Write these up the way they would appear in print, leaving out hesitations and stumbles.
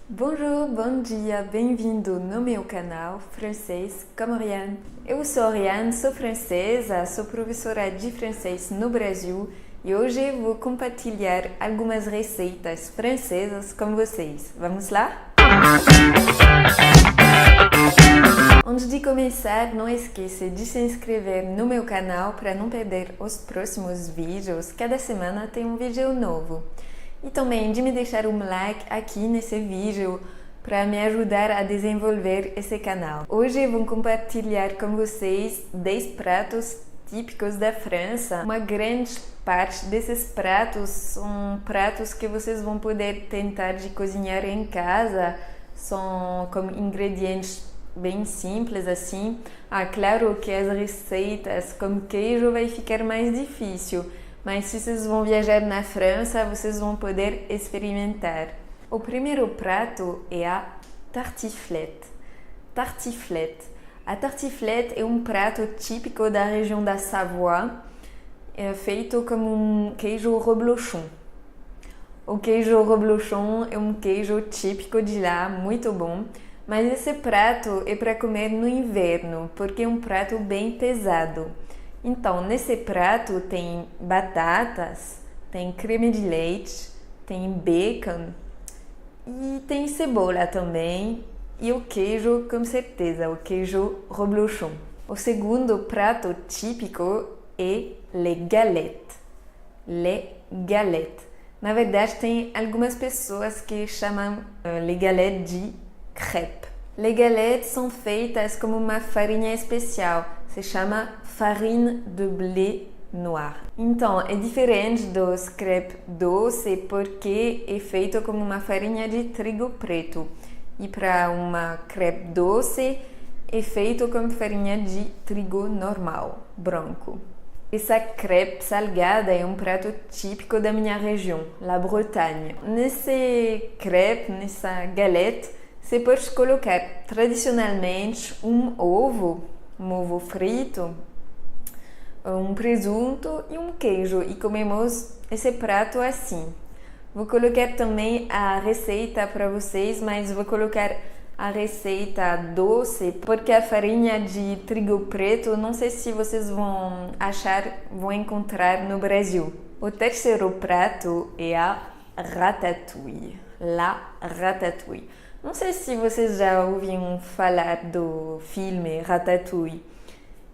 Bonjour, bom dia, bem-vindo no meu canal Francês com Oriane. Eu sou Oriane, sou francesa, sou professora de francês no Brasil e hoje vou compartilhar algumas receitas francesas com vocês. Vamos lá? Antes de começar, não esqueça de se inscrever no meu canal para não perder os próximos vídeos. Cada semana tem um vídeo novo. E também de me deixar um like aqui nesse vídeo para me ajudar a desenvolver esse canal. Hoje vou compartilhar com vocês 10 pratos típicos da França. Uma grande parte desses pratos são pratos que vocês vão poder tentar de cozinhar em casa. São com ingredientes bem simples assim. Claro que as receitas com queijo vai ficar mais difícil. Mas se vocês vão viajar na França, vocês vão poder experimentar. O primeiro prato é a tartiflette. Tartiflette. A tartiflette é um prato típico da região da Savoie, feito com um queijo reblochon. O queijo reblochon é um queijo típico de lá, muito bom. Mas esse prato é para comer no inverno, porque é um prato bem pesado. Então, nesse prato tem batatas, tem creme de leite, tem bacon e tem cebola também e o queijo, com certeza, o queijo reblochon. O segundo prato típico é les galettes. Les galettes. Na verdade, tem algumas pessoas que chamam les galettes de crêpes. Les galettes são feitas com uma farinha especial, se chama farine de blé noir. Então, é diferente dos crêpes doce porque é feito com uma farinha de trigo preto. E para uma crepe doce é feito com farinha de trigo normal, branco. Essa crepe salgada é um prato típico da minha região, la Bretagne. Nesse crepe, nessa galette, você pode colocar tradicionalmente um ovo frito, um presunto e um queijo e comemos esse prato assim. Vou colocar também a receita para vocês, mas vou colocar a receita doce porque a farinha de trigo preto não sei se vocês vão encontrar no Brasil. O terceiro prato é a ratatouille. La ratatouille. Não sei se vocês já ouviram falar do filme Ratatouille.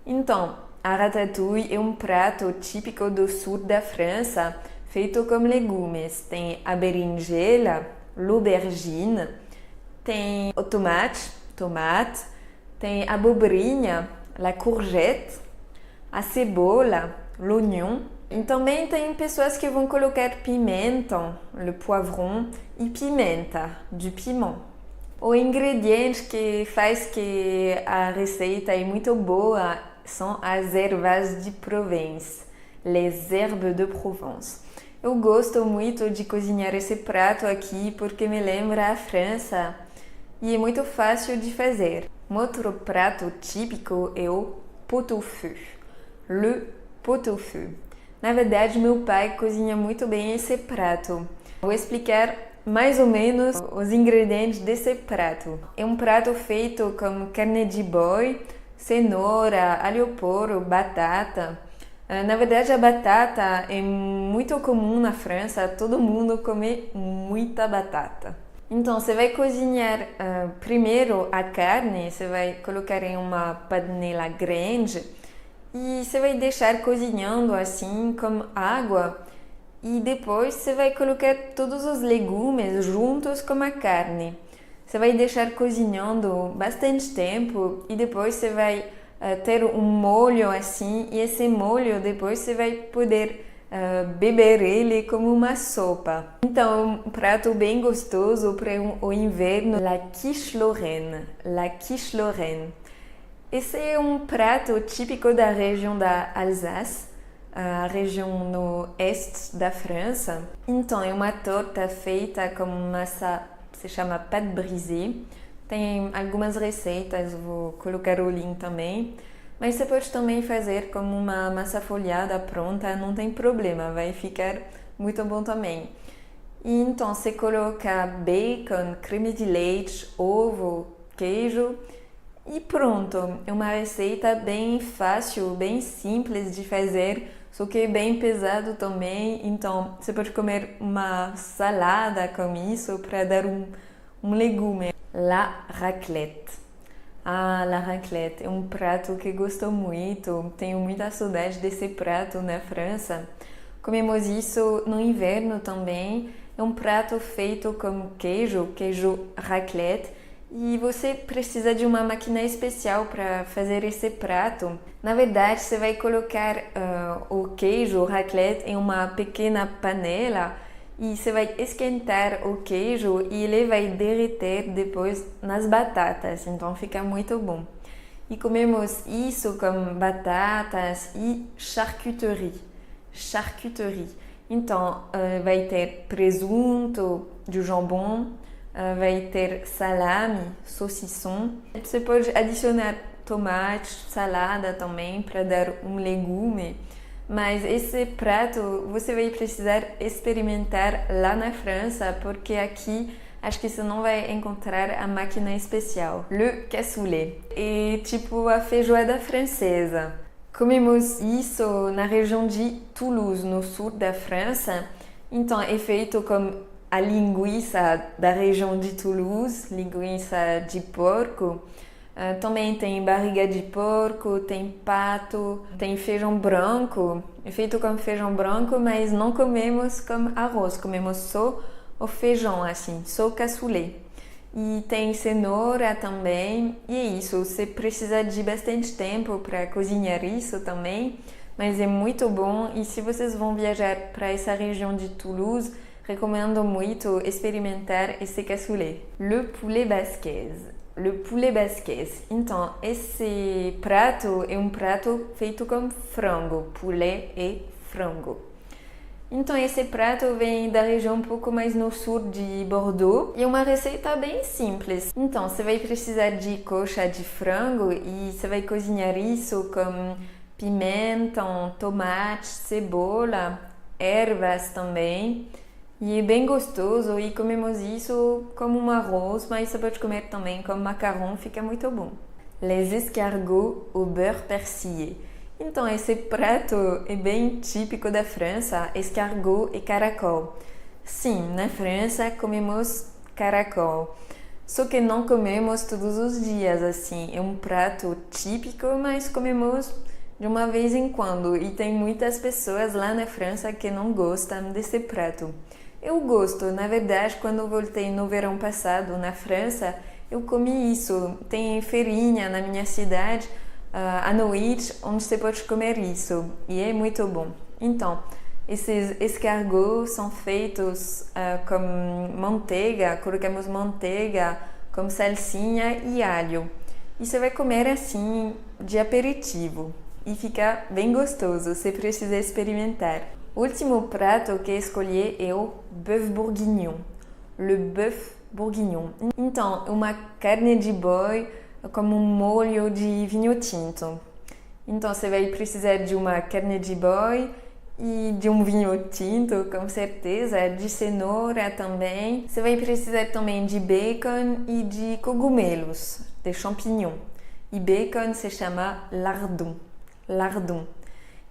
Então, a ratatouille é um prato típico do sul da França, feito com legumes. Tem a berinjela, l'aubergine, tem o tomate, tem a abobrinha, la courgette, a cebola, l'oignon. E também tem pessoas que vão colocar pimenta, le poivron, e pimenta, du piment. O ingrediente que faz que a receita é muito boa são as ervas de Provence, les herbes de Provence. Eu gosto muito de cozinhar esse prato aqui porque me lembra a França e é muito fácil de fazer. Um outro prato típico é o pot-au-feu, le pot-au-feu. Na verdade, meu pai cozinha muito bem esse prato. Vou explicar mais ou menos os ingredientes desse prato. É um prato feito com carne de boi, cenoura, alho porro, batata. Na verdade, a batata é muito comum na França, todo mundo come muita batata. Então, você vai cozinhar primeiro a carne, você vai colocar em uma panela grande e você vai deixar cozinhando assim com água. E depois você vai colocar todos os legumes juntos com a carne. Você vai deixar cozinhando bastante tempo e depois você vai ter um molho assim. E esse molho depois você vai poder beber ele como uma sopa. Então, um prato bem gostoso para o inverno, la quiche Lorraine. La quiche Lorraine. Esse é um prato típico da região da Alsace, a região no este da França. Então, é uma torta feita com massa, se chama pâte brisée. Tem algumas receitas, vou colocar o link também. Mas você pode também fazer como uma massa folhada pronta, não tem problema, vai ficar muito bom também. E então você coloca bacon, creme de leite, ovo, queijo e pronto. É uma receita bem fácil, bem simples de fazer, só que é bem pesado também. Então você pode comer uma salada com isso para dar um legume. La raclette. Ah, la raclette é um prato que gosto muito. Tenho muita saudade desse prato na França. Comemos isso no inverno também. É um prato feito com queijo raclette, e você precisa de uma máquina especial para fazer esse prato. Na verdade, você vai colocar o queijo raclette em uma pequena panela e você vai esquentar o queijo e ele vai derreter depois nas batatas, então fica muito bom. E comemos isso com batatas e charcuterie. Então, vai ter presunto, de jambon, vai ter salame, saucisson. Você pode adicionar tomate, salada também para dar um legume. Mas esse prato você vai precisar experimentar lá na França, porque aqui acho que você não vai encontrar a máquina especial. Le cassoulet é tipo a feijoada francesa. Comemos isso na região de Toulouse, no sul da França. Então é feito com a linguiça da região de Toulouse, linguiça de porco. Também tem barriga de porco, tem pato, tem feijão branco. É feito com feijão branco, mas não comemos com arroz, comemos só o feijão assim, só o cassoulet. E tem cenoura também, e é isso, você precisa de bastante tempo para cozinhar isso também, mas é muito bom. E se vocês vão viajar para essa região de Toulouse, recomendo muito experimentar esse cassoulet. Le poulet basquaise. Le poulet basquaise. Então, esse prato é um prato feito com frango, poulet e frango. Então, esse prato vem da região um pouco mais no sul de Bordeaux e é uma receita bem simples. Então, você vai precisar de coxa de frango e você vai cozinhar isso com pimentão, tomate, cebola, ervas também. E é bem gostoso e comemos isso como um arroz, mas você pode comer também como macarrão, fica muito bom. Les escargots au beurre persillé. Então, esse prato é bem típico da França, escargot e caracol. Sim, na França comemos caracol, só que não comemos todos os dias, assim. É um prato típico, mas comemos de uma vez em quando. E tem muitas pessoas lá na França que não gostam desse prato. Eu gosto, na verdade, quando voltei no verão passado na França, eu comi isso. Tem feirinha na minha cidade, à noite, onde você pode comer isso, e é muito bom. Então, esses escargots são feitos com manteiga, colocamos manteiga com salsinha e alho. E você vai comer assim de aperitivo e fica bem gostoso, você precisa experimentar. O último prato que escolhi é o bœuf bourguignon. Le bœuf bourguignon. Então, uma carne de boi como um molho de vinho tinto. Então, você vai precisar de uma carne de boi e de um vinho tinto, com certeza, de cenoura também. Você vai precisar também de bacon e de cogumelos, de champignons. E bacon se chama lardon.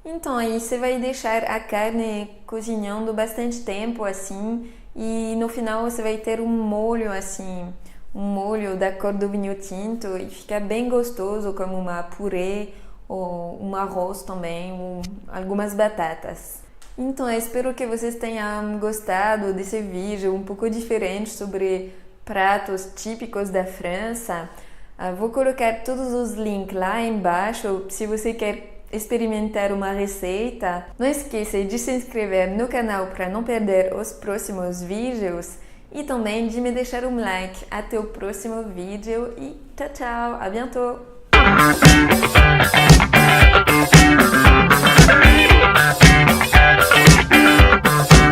Então, aí você vai deixar a carne cozinhando bastante tempo, assim, e no final você vai ter um molho, assim, um molho da cor do vinho tinto, e fica bem gostoso, como uma purê ou um arroz também, ou algumas batatas. Então, eu espero que vocês tenham gostado desse vídeo um pouco diferente sobre pratos típicos da França. Vou colocar todos os links lá embaixo, se você quer experimentar uma receita. Não esqueça de se inscrever no canal para não perder os próximos vídeos e também de me deixar um like. Até o próximo vídeo e tchau, tchau, à bientôt!